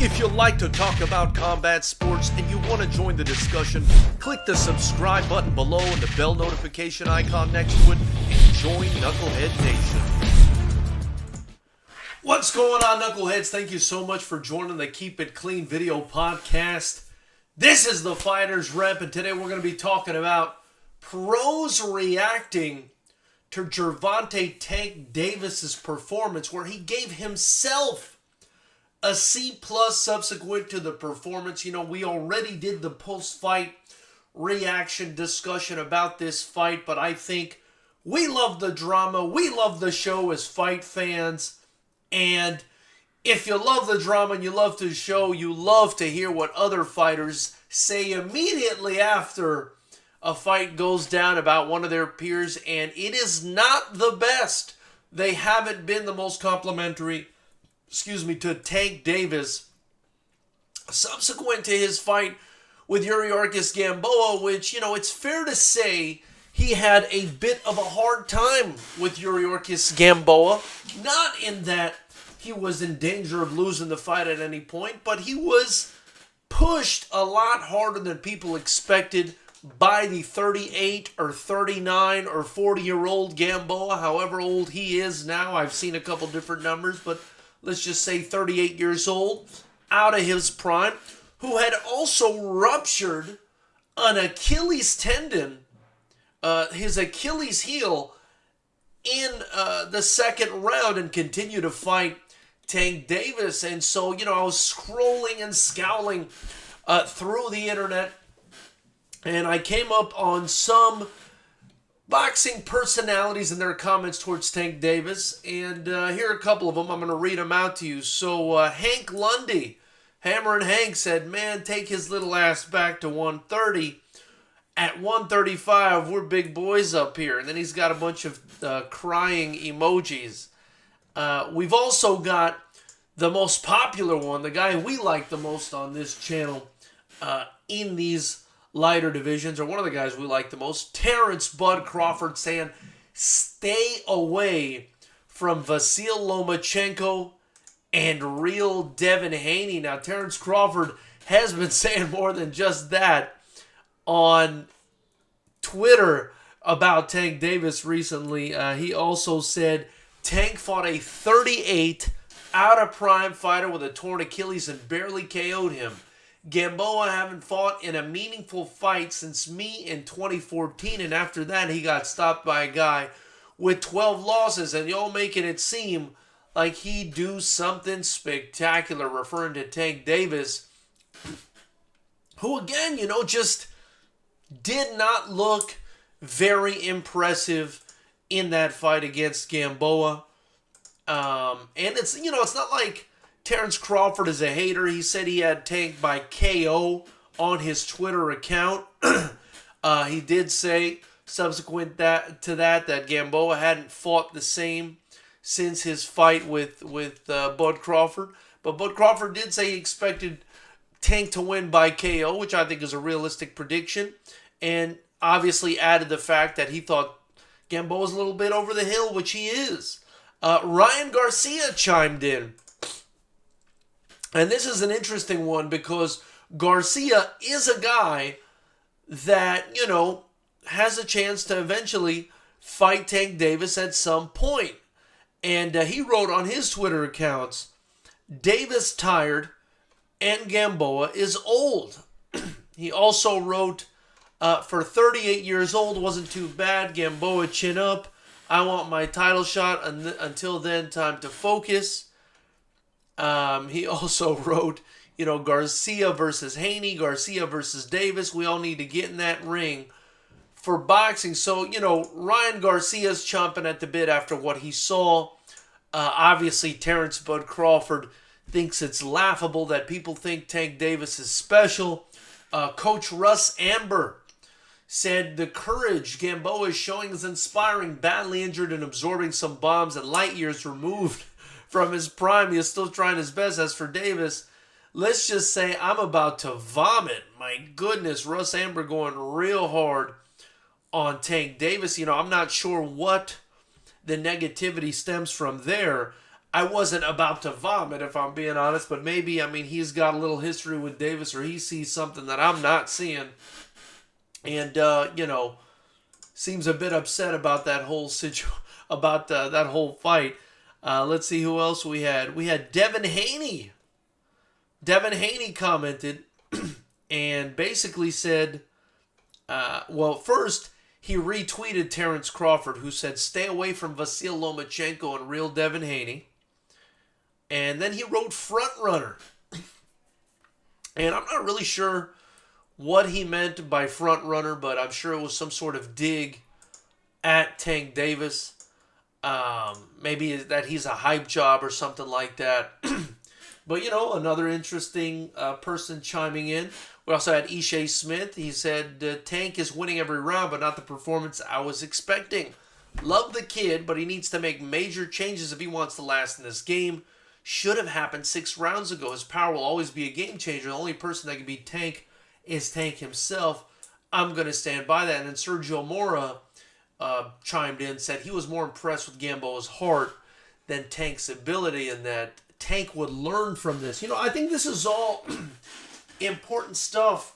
If you like to talk about combat sports and you want to join the discussion, click the subscribe button below and the bell notification icon next to it and join Knucklehead Nation. What's going on, Knuckleheads? Thank you so much for joining the Keep It Clean video podcast. This is the Fighter's Rep, and today we're going to be talking about pros reacting to Gervonta Tank Davis's performance, where he gave himself a C+ subsequent to the performance. You know, we already did the post-fight reaction discussion about this fight, but I think we love the drama. We love the show as fight fans. And if you love the drama and you love the show, you love to hear what other fighters say immediately after a fight goes down about one of their peers. And it is not the best. They haven't been the most complimentary to Tank Davis subsequent to his fight with Yuriorkis Gamboa, which, you know, it's fair to say he had a bit of a hard time with Yuriorkis Gamboa. Not in that he was in danger of losing the fight at any point, but he was pushed a lot harder than people expected by the 38 or 39 or 40-year-old Gamboa, however old he is now. I've seen a couple different numbers, but let's just say 38 years old, out of his prime, who had also ruptured an Achilles tendon, his Achilles heel, in the second round and continued to fight Tank Davis. And so, you know, I was scrolling and scowling through the internet, and I came up on some boxing personalities and their comments towards Tank Davis, and here are a couple of them. I'm going to read them out to you. So Hank Lundy, Hammer and Hank, said, "Man, take his little ass back to 130. At 135, we're big boys up here." And then he's got a bunch of crying emojis. We've also got the most popular one, the guy we like the most on this channel in these lighter divisions, or one of the guys we like the most, Terrence Bud Crawford, saying, "Stay away from Vasil Lomachenko and real Devin Haney." Now, Terrence Crawford has been saying more than just that on Twitter about Tank Davis recently. He also said Tank fought a 38 out of prime fighter with a torn Achilles and barely KO'd him. Gamboa haven't fought in a meaningful fight since me in 2014, and after that he got stopped by a guy with 12 losses, and y'all making it seem like he'd do something spectacular, referring to Tank Davis, who again, you know, just did not look very impressive in that fight against Gamboa. And it's, you know, it's not like Terrence Crawford is a hater. He said he had Tank by KO on his Twitter account. He did say subsequent to that Gamboa hadn't fought the same since his fight with Bud Crawford. But Bud Crawford did say he expected Tank to win by KO, which I think is a realistic prediction. And obviously added the fact that he thought Gamboa was a little bit over the hill, which he is. Ryan Garcia chimed in. And this is an interesting one because Garcia is a guy that, you know, has a chance to eventually fight Tank Davis at some point. And he wrote on his Twitter accounts, "Davis tired and Gamboa is old." He also wrote, "For 38 years old, wasn't too bad. Gamboa chin up. I want my title shot. Until then, time to focus." He also wrote, you know, Garcia versus Haney, Garcia versus Davis. We all need to get in that ring for boxing. So, you know, Ryan Garcia's chomping at the bit after what he saw. Obviously, Terrence Bud Crawford thinks it's laughable that people think Tank Davis is special. Coach Russ Amber said, "The courage Gamboa is showing is inspiring. Badly injured and absorbing some bombs and light years removed from his prime, he is still trying his best. As for Davis, let's just say I'm about to vomit." My goodness, Russ Amber going real hard on Tank Davis. You know, I'm not sure what the negativity stems from there. I wasn't about to vomit, if I'm being honest, but maybe, I mean, he's got a little history with Davis, or he sees something that I'm not seeing. And, seems a bit upset about that whole about that whole fight. Let's see who else we had. We had Devin Haney. Devin Haney commented and basically said, first, he retweeted Terrence Crawford, who said, "Stay away from Vasil Lomachenko and real Devin Haney." And then he wrote "front runner." And I'm not really sure what he meant by front runner, but I'm sure it was some sort of dig at Tank Davis. Maybe that he's a hype job or something like that. But, another interesting person chiming in. We also had Ishe Smith. He said, Tank is winning every round, but not the performance I was expecting. Love the kid, but he needs to make major changes if he wants to last in this game. Should have happened 6 rounds ago. His power will always be a game changer. The only person that can beat Tank is Tank himself. I'm going to stand by that. And then Sergio Mora chimed in, said he was more impressed with Gamboa's heart than Tank's ability, and that Tank would learn from this. I think this is all important stuff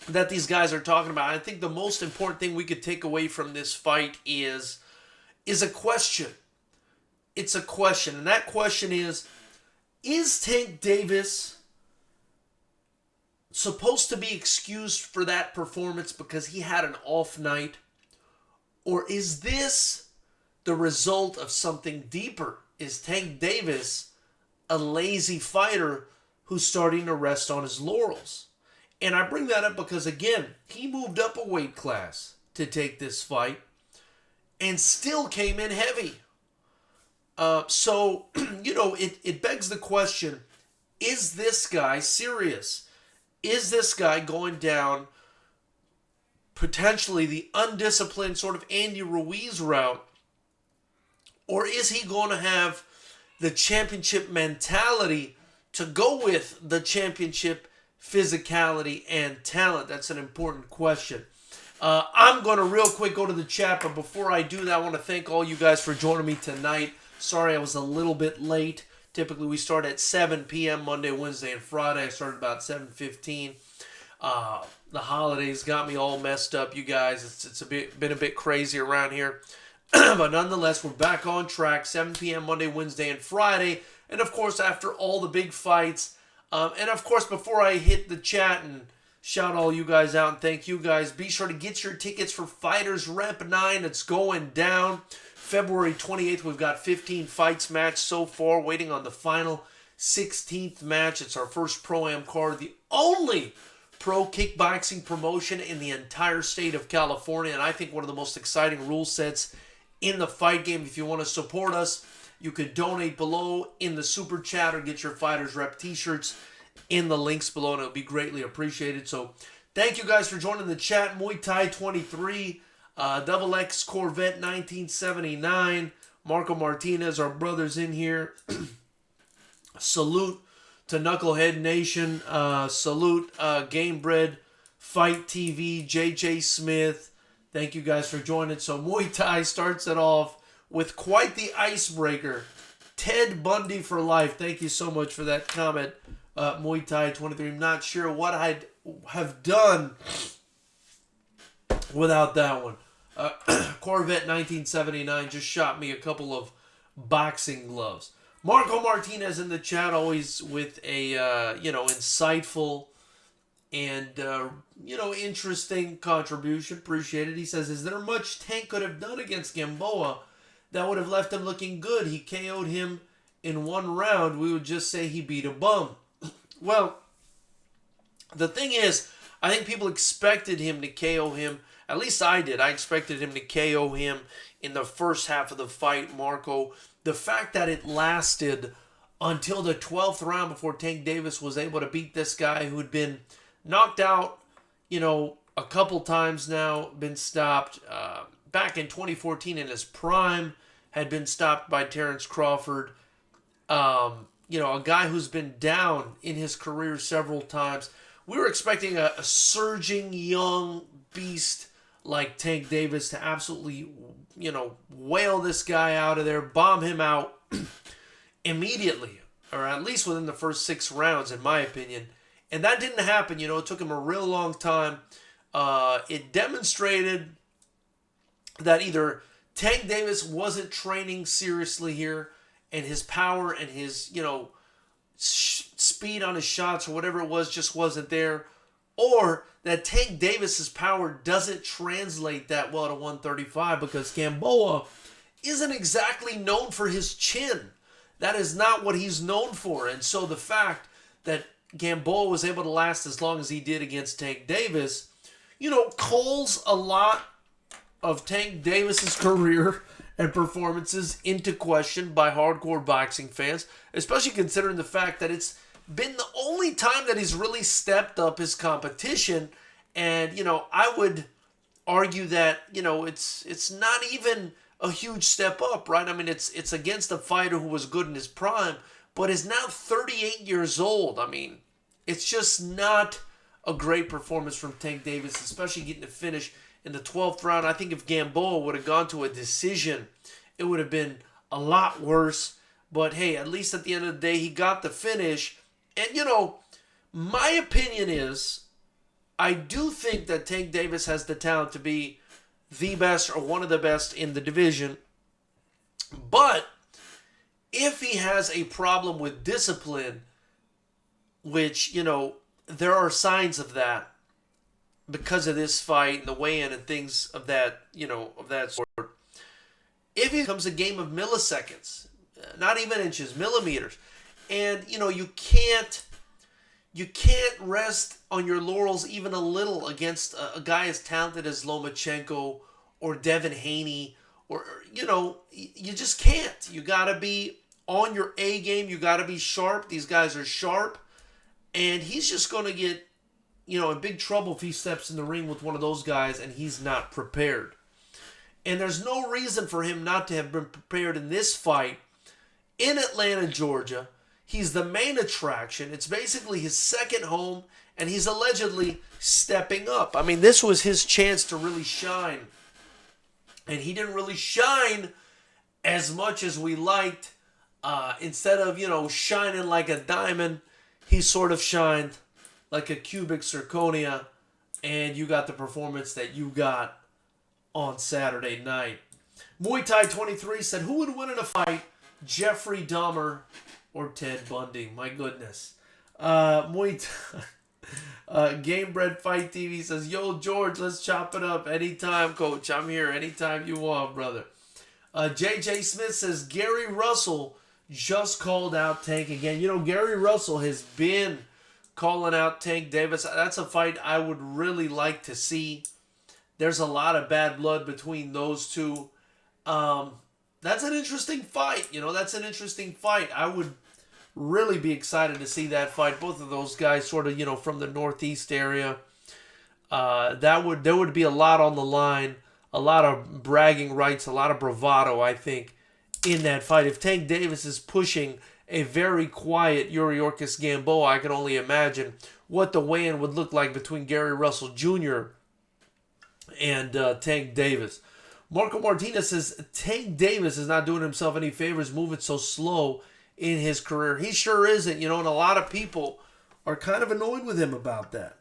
that these guys are talking about. I think the most important thing we could take away from this fight is a question. It's a question, and that question is Tank Davis supposed to be excused for that performance because he had an off night? Or is this the result of something deeper? Is Tank Davis a lazy fighter who's starting to rest on his laurels? And I bring that up because, again, he moved up a weight class to take this fight and still came in heavy. It begs the question, is this guy serious? Is this guy going down potentially the undisciplined sort of Andy Ruiz route? Or is he going to have the championship mentality to go with the championship physicality and talent? That's an important question. I'm going to real quick go to the chat, but before I do that, I want to thank all you guys for joining me tonight. Sorry I was a little bit late. Typically we start at 7 p.m. Monday, Wednesday, and Friday. I started about 7:15. The holidays got me all messed up, you guys. It's been a bit crazy around here. But nonetheless, we're back on track, 7 p.m. Monday, Wednesday, and Friday. And, of course, after all the big fights. And, of course, before I hit the chat and shout all you guys out and thank you guys, be sure to get your tickets for Fighters Rep 9. It's going down. February 28th, we've got 15 fights matched so far, waiting on the final 16th match. It's our first Pro-Am card, the only pro kickboxing promotion in the entire state of California, and I think one of the most exciting rule sets in the fight game. If you want to support us, you could donate below in the super chat or get your Fighters Rep t-shirts in the links below, and it'll be greatly appreciated. So thank you guys for joining the chat. Muay Thai 23, Double X Corvette 1979, Marco Martinez, our brothers in here. Salute to Knucklehead Nation. Salute Gamebred, Fight TV, JJ Smith. Thank you guys for joining. So Muay Thai starts it off with quite the icebreaker. Ted Bundy for life. Thank you so much for that comment, Muay Thai 23. I'm not sure what I'd have done without that one. Corvette 1979 just shot me a couple of boxing gloves. Marco Martinez in the chat, always with a insightful and interesting contribution. Appreciate it. He says, "Is there much Tank could have done against Gamboa that would have left him looking good? He KO'd him in one round. We would just say he beat a bum." Well, the thing is, I think people expected him to KO him. At least I did. I expected him to KO him in the first half of the fight, Marco. The fact that it lasted until the 12th round before Tank Davis was able to beat this guy who had been knocked out, a couple times now, been stopped. Back in 2014 in his prime, had been stopped by Terrence Crawford. A guy who's been down in his career several times. We were expecting a surging young beast like Tank Davis to absolutely, whale this guy out of there, bomb him out. immediately, or at least within the first 6 rounds, in my opinion. And that didn't happen. It took him a real long time. It demonstrated that either Tank Davis wasn't training seriously here, and his power and his, speed on his shots or whatever it was just wasn't there, or that Tank Davis's power doesn't translate that well to 135 because Gamboa isn't exactly known for his chin. That is not what he's known for. And so the fact that Gamboa was able to last as long as he did against Tank Davis, calls a lot of Tank Davis's career and performances into question by hardcore boxing fans, especially considering the fact that it's been the only time that he's really stepped up his competition. And, I would argue that, it's not even a huge step up, right? I mean, it's against a fighter who was good in his prime, but is now 38 years old. I mean, it's just not a great performance from Tank Davis, especially getting to finish in the 12th round. I think if Gamboa would have gone to a decision, it would have been a lot worse. But hey, at least at the end of the day, he got the finish. And, my opinion is, I do think that Tank Davis has the talent to be the best or one of the best in the division. But if he has a problem with discipline, which, there are signs of that because of this fight and the weigh-in and things of that, of that sort. If it becomes a game of milliseconds, not even inches, millimeters, and, you can't rest on your laurels even a little against a guy as talented as Lomachenko or Devin Haney, or, you just can't. You got to be on your A game. You got to be sharp. These guys are sharp. And he's just going to get, in big trouble if he steps in the ring with one of those guys and he's not prepared. And there's no reason for him not to have been prepared in this fight in Atlanta, Georgia. He's the main attraction. It's basically his second home, and he's allegedly stepping up. I mean, this was his chance to really shine. And he didn't really shine as much as we liked. Instead of, shining like a diamond, he sort of shined like a cubic zirconia, and you got the performance that you got on Saturday night. Muay Thai 23 said, who would win in a fight, Jeffrey Dahmer or Ted Bundy? My goodness. Muay Thai. Game Bred Fight TV says, yo, George, let's chop it up. Anytime, coach. I'm here anytime you want, brother. JJ Smith says, Gary Russell just called out Tank again. Gary Russell has been calling out Tank Davis. That's a fight I would really like to see. There's a lot of bad blood between those two. That's an interesting fight. That's an interesting fight. I would really be excited to see that fight. Both of those guys sort of, from the Northeast area. There would be a lot on the line, a lot of bragging rights, a lot of bravado, I think, in that fight. If Tank Davis is pushing a very quiet Yuriorkis Gamboa, I can only imagine what the weigh-in would look like between Gary Russell Jr. and Tank Davis. Marco Martinez says, Tank Davis is not doing himself any favors moving so slow in his career. He sure isn't, and a lot of people are kind of annoyed with him about that.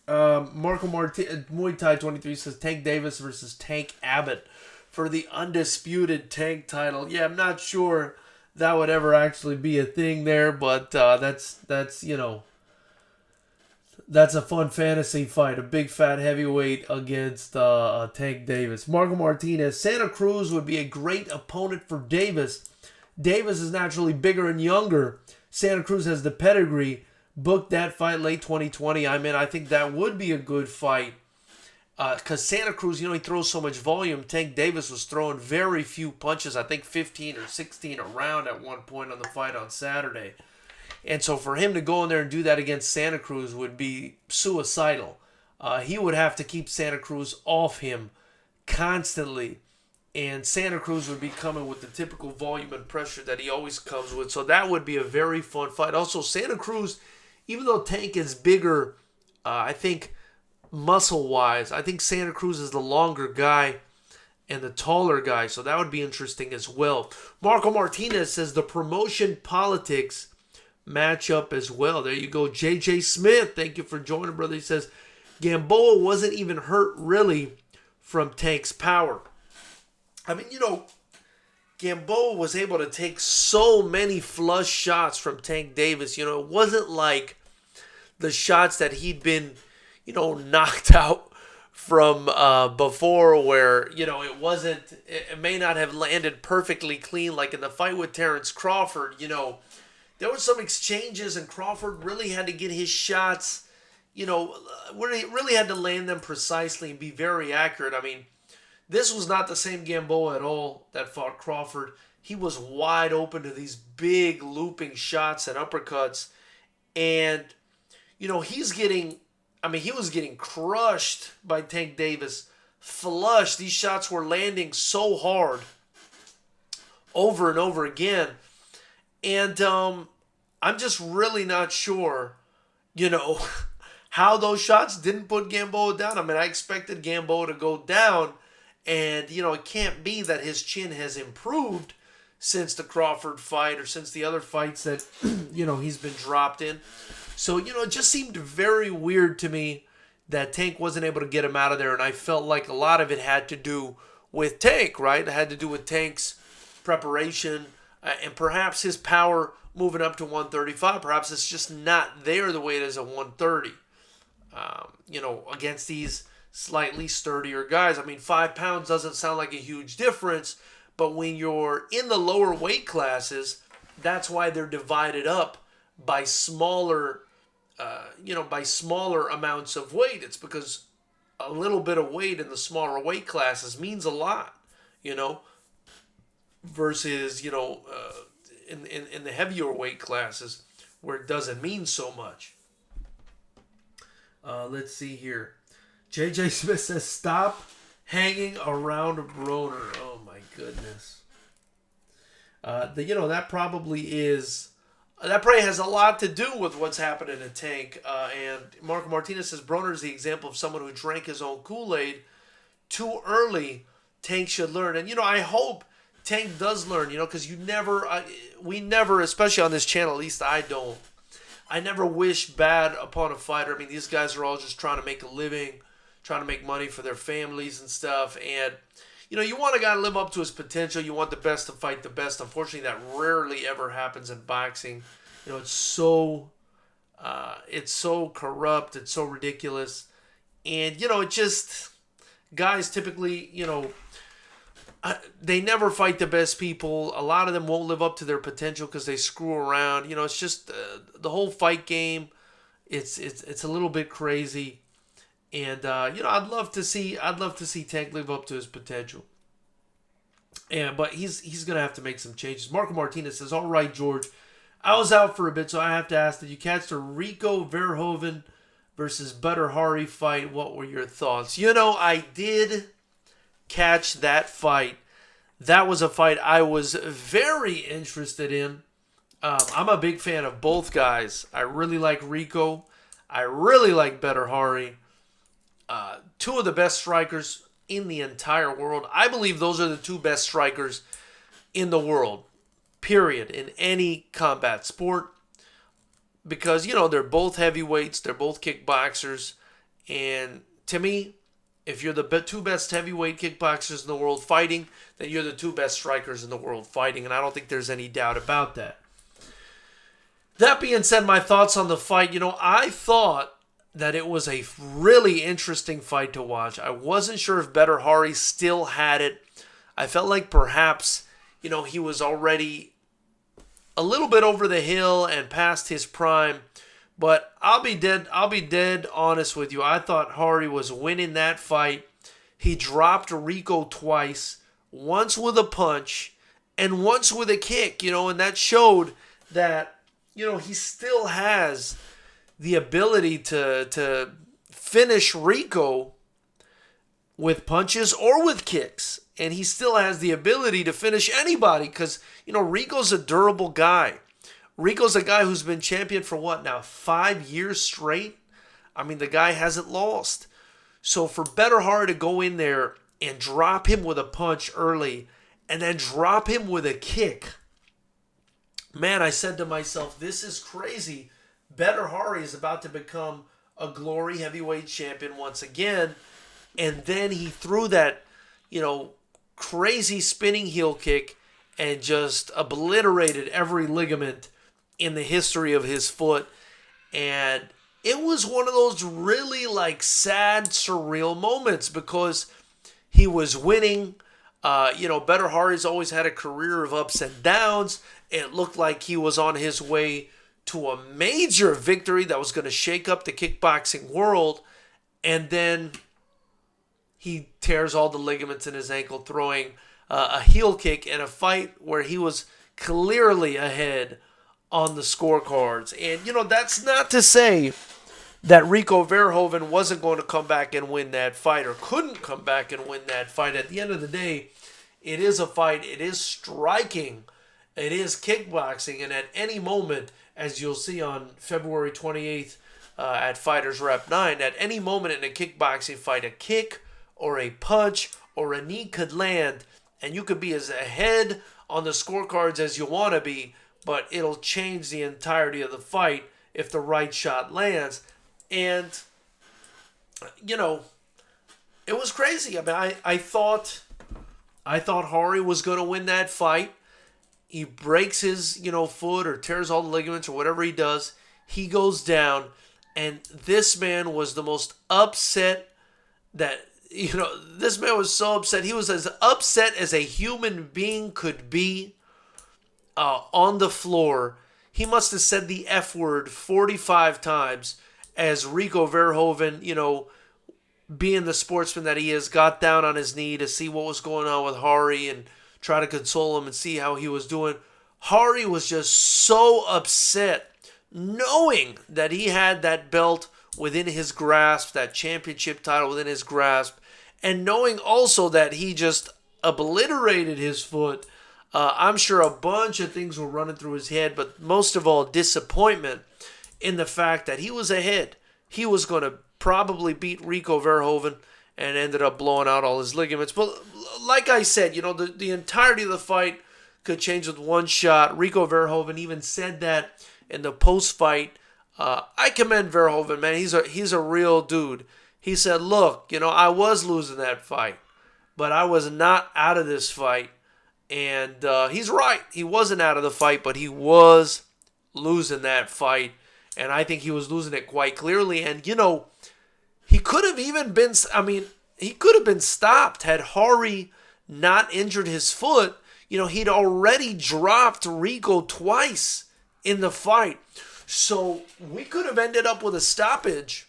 Muay Thai 23 says, Tank Davis versus Tank Abbott for the undisputed Tank title. Yeah, I'm not sure that would ever actually be a thing there, but that's a fun fantasy fight. A big fat heavyweight against Tank Davis. Marco Martinez, Santa Cruz would be a great opponent for Davis. Davis is naturally bigger and younger. Santa Cruz has the pedigree. Booked that fight late 2020. I think that would be a good fight. Because Santa Cruz, he throws so much volume. Tank Davis was throwing very few punches. I think 15 or 16 around at one point on the fight on Saturday. And so for him to go in there and do that against Santa Cruz would be suicidal. He would have to keep Santa Cruz off him constantly. And Santa Cruz would be coming with the typical volume and pressure that he always comes with. So that would be a very fun fight. Also, Santa Cruz, even though Tank is bigger, I think muscle-wise, I think Santa Cruz is the longer guy. and the taller guy. So that would be interesting as well. Marco Martinez says the promotion politics match up as well. There you go. JJ Smith, thank you for joining, brother. He says Gamboa wasn't even hurt really from Tank's power. I mean, Gamboa was able to take so many flush shots from Tank Davis. It wasn't like the shots that he'd been, knocked out from before, where, it may not have landed perfectly clean, like in the fight with Terrence Crawford. There were some exchanges, and Crawford really had to get his shots, really had to land them precisely and be very accurate. I mean, this was not the same Gamboa at all that fought Crawford. He was wide open to these big looping shots and uppercuts. And, he was getting crushed by Tank Davis. Flush. These shots were landing so hard over and over again. And I'm just really not sure, how those shots didn't put Gamboa down. I mean, I expected Gamboa to go down. And, it can't be that his chin has improved since the Crawford fight or since the other fights that, he's been dropped in. So, it just seemed very weird to me that Tank wasn't able to get him out of there. And I felt like a lot of it had to do with Tank, right? It had to do with Tank's preparation and perhaps his power moving up to 135. Perhaps it's just not there the way it is at 130, against these slightly sturdier guys. I mean, 5 pounds doesn't sound like a huge difference, but when you're in the lower weight classes, that's why they're divided up by smaller, by smaller amounts of weight. It's because a little bit of weight in the smaller weight classes means a lot, versus, in the heavier weight classes where it doesn't mean so much. Let's see here. JJ Smith says, stop hanging around Broner. Oh, my goodness. That probably has a lot to do with what's happening in Tank. And Marco Martinez says, Broner is the example of someone who drank his own Kool-Aid too early. Tank should learn. And, I hope Tank does learn, because we never, especially on this channel, at least I don't, I never wish bad upon a fighter. I mean, these guys are all just trying to make a living, trying to make money for their families and stuff. And, you want a guy to live up to his potential. You want the best to fight the best. Unfortunately, that rarely ever happens in boxing. It's so corrupt. It's so ridiculous. And, it just, guys typically, they never fight the best people. A lot of them won't live up to their potential because they screw around. It's just the whole fight game. It's a little bit crazy. And I'd love to see Tank live up to his potential. But he's gonna have to make some changes. Marco Martinez says, "All right, George, I was out for a bit, so I have to ask: did you catch the Rico Verhoeven versus Butter Hari fight? What were your thoughts?" I did catch that fight. That was a fight I was very interested in. I'm a big fan of both guys. I really like Rico. I really like Butter Hari. Two of the best strikers in the entire world. I believe those are the two best strikers in the world, period, in any combat sport. Because, they're both heavyweights, they're both kickboxers. And to me, if you're the two best heavyweight kickboxers in the world fighting, then you're the two best strikers in the world fighting. And I don't think there's any doubt about that. That being said, my thoughts on the fight, I thought that it was a really interesting fight to watch. I wasn't sure if Butter Hari still had it. I felt like perhaps, he was already a little bit over the hill and past his prime. But I'll be dead honest with you. I thought Hari was winning that fight. He dropped Rico twice, once with a punch and once with a kick, and that showed that, he still has the ability to finish Rico with punches or with kicks. And he still has the ability to finish anybody because, Rico's a durable guy. Rico's a guy who's been champion for what now, 5 years straight? I mean, the guy hasn't lost. So for Butter Hari to go in there and drop him with a punch early and then drop him with a kick. Man, I said to myself, this is crazy. Better Hari is about to become a glory heavyweight champion once again. And then he threw that, crazy spinning heel kick and just obliterated every ligament in the history of his foot. And it was one of those really sad, surreal moments because he was winning. Better Hari's always had a career of ups and downs. It looked like he was on his way to a major victory that was going to shake up the kickboxing world. And then he tears all the ligaments in his ankle throwing a heel kick in a fight where he was clearly ahead on the scorecards. And, that's not to say that Rico Verhoeven wasn't going to come back and win that fight or couldn't come back and win that fight. At the end of the day, it is a fight. It is striking. It is kickboxing. And at any moment, as you'll see on February 28th at Fighters Rep 9, at any moment in a kickboxing fight, a kick or a punch or a knee could land, and you could be as ahead on the scorecards as you want to be, but it'll change the entirety of the fight if the right shot lands. And, it was crazy. I mean, I thought Hari was going to win that fight. He breaks his, foot or tears all the ligaments or whatever he does. He goes down, and this man was the most upset that, this man was so upset. He was as upset as a human being could be on the floor. He must have said the F word 45 times as Rico Verhoeven, being the sportsman that he is, got down on his knee to see what was going on with Hari and try to console him and see how he was doing. Hari was just so upset knowing that he had that belt within his grasp, that championship title within his grasp, and knowing also that he just obliterated his foot. I'm sure a bunch of things were running through his head, but most of all, disappointment in the fact that he was ahead. He was going to probably beat Rico Verhoeven and ended up blowing out all his ligaments. But like I said, the entirety of the fight could change with one shot. Rico Verhoeven even said that in the post-fight. I commend Verhoeven, man. He's a real dude. He said, look, I was losing that fight, but I was not out of this fight. And he's right. He wasn't out of the fight, but he was losing that fight. And I think he was losing it quite clearly. And, he could have even been, he could have been stopped had Hari not injured his foot. He'd already dropped Rico twice in the fight. So we could have ended up with a stoppage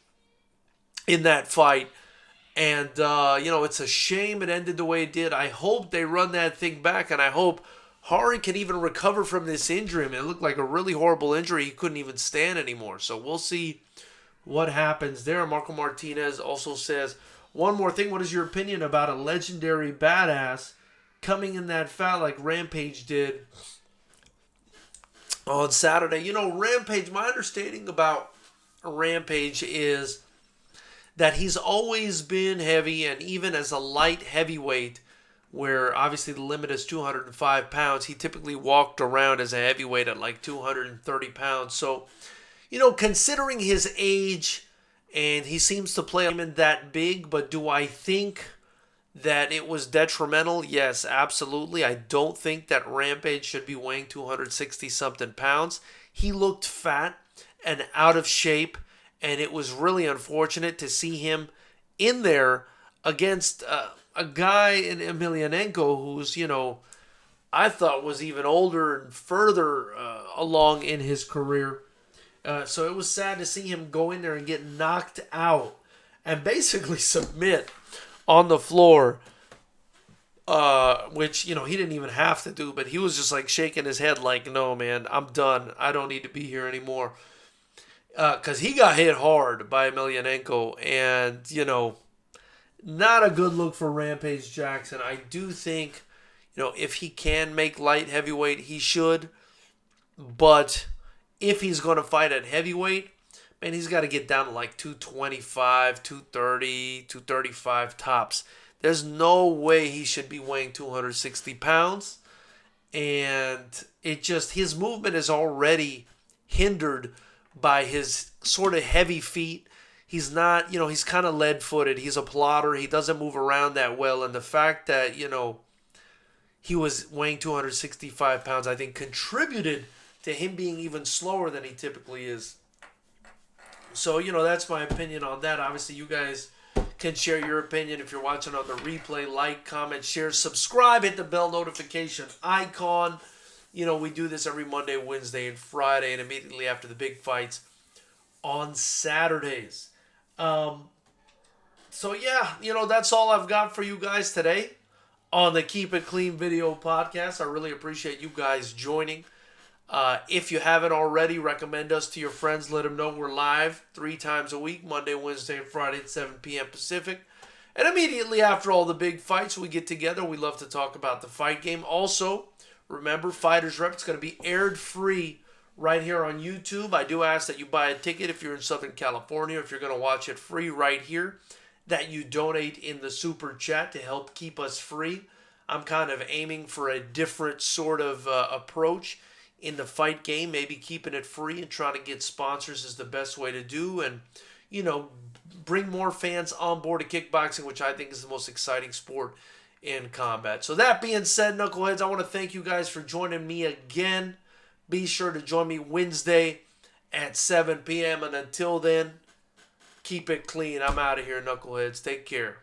in that fight. And, it's a shame it ended the way it did. I hope they run that thing back, and I hope Hari can even recover from this injury. I mean, it looked like a really horrible injury. He couldn't even stand anymore. So we'll see what happens there. Marco Martinez also says, one more thing, what is your opinion about a legendary badass coming in that fat like Rampage did on Saturday? Rampage, my understanding about Rampage is that he's always been heavy, and even as a light heavyweight, where obviously the limit is 205 pounds, he typically walked around as a heavyweight at like 230 pounds. So, considering his age, and he seems to play him in that big, but do I think that it was detrimental? Yes, absolutely. I don't think that Rampage should be weighing 260-something pounds. He looked fat and out of shape, and it was really unfortunate to see him in there against a guy in Emelianenko who's, I thought was even older and further along in his career. So it was sad to see him go in there and get knocked out and basically submit on the floor, which, he didn't even have to do, but he was just like shaking his head like, no, man, I'm done. I don't need to be here anymore. Because he got hit hard by Emelianenko, and, not a good look for Rampage Jackson. I do think, if he can make light heavyweight, he should. But if he's going to fight at heavyweight, man, he's got to get down to like 225, 230, 235 tops. There's no way he should be weighing 260 pounds. And his movement is already hindered by his sort of heavy feet. He's not, he's kind of lead-footed. He's a plotter. He doesn't move around that well. And the fact that, he was weighing 265 pounds, I think contributed to him being even slower than he typically is. So, that's my opinion on that. Obviously, you guys can share your opinion if you're watching on the replay. Like, comment, share, subscribe, hit the bell notification icon. We do this every Monday, Wednesday, and Friday, and immediately after the big fights on Saturdays. So, yeah, that's all I've got for you guys today on the Keep It Clean video podcast. I really appreciate you guys joining. If you haven't already, recommend us to your friends. Let them know we're live 3 times a week, Monday, Wednesday, and Friday at 7 p.m. Pacific. And immediately after all the big fights, we get together. We love to talk about the fight game. Also, remember, Fighters Rep, it's going to be aired free right here on YouTube. I do ask that you buy a ticket if you're in Southern California, if you're going to watch it free right here, that you donate in the Super Chat to help keep us free. I'm kind of aiming for a different sort of approach in the fight game. Maybe keeping it free and trying to get sponsors is the best way to do, and bring more fans on board to kickboxing, which I think is the most exciting sport in combat. So that being said, Knuckleheads, I want to thank you guys for joining me again. Be sure to join me Wednesday at 7 p.m. And until then, keep it clean. I'm out of here, Knuckleheads. Take care.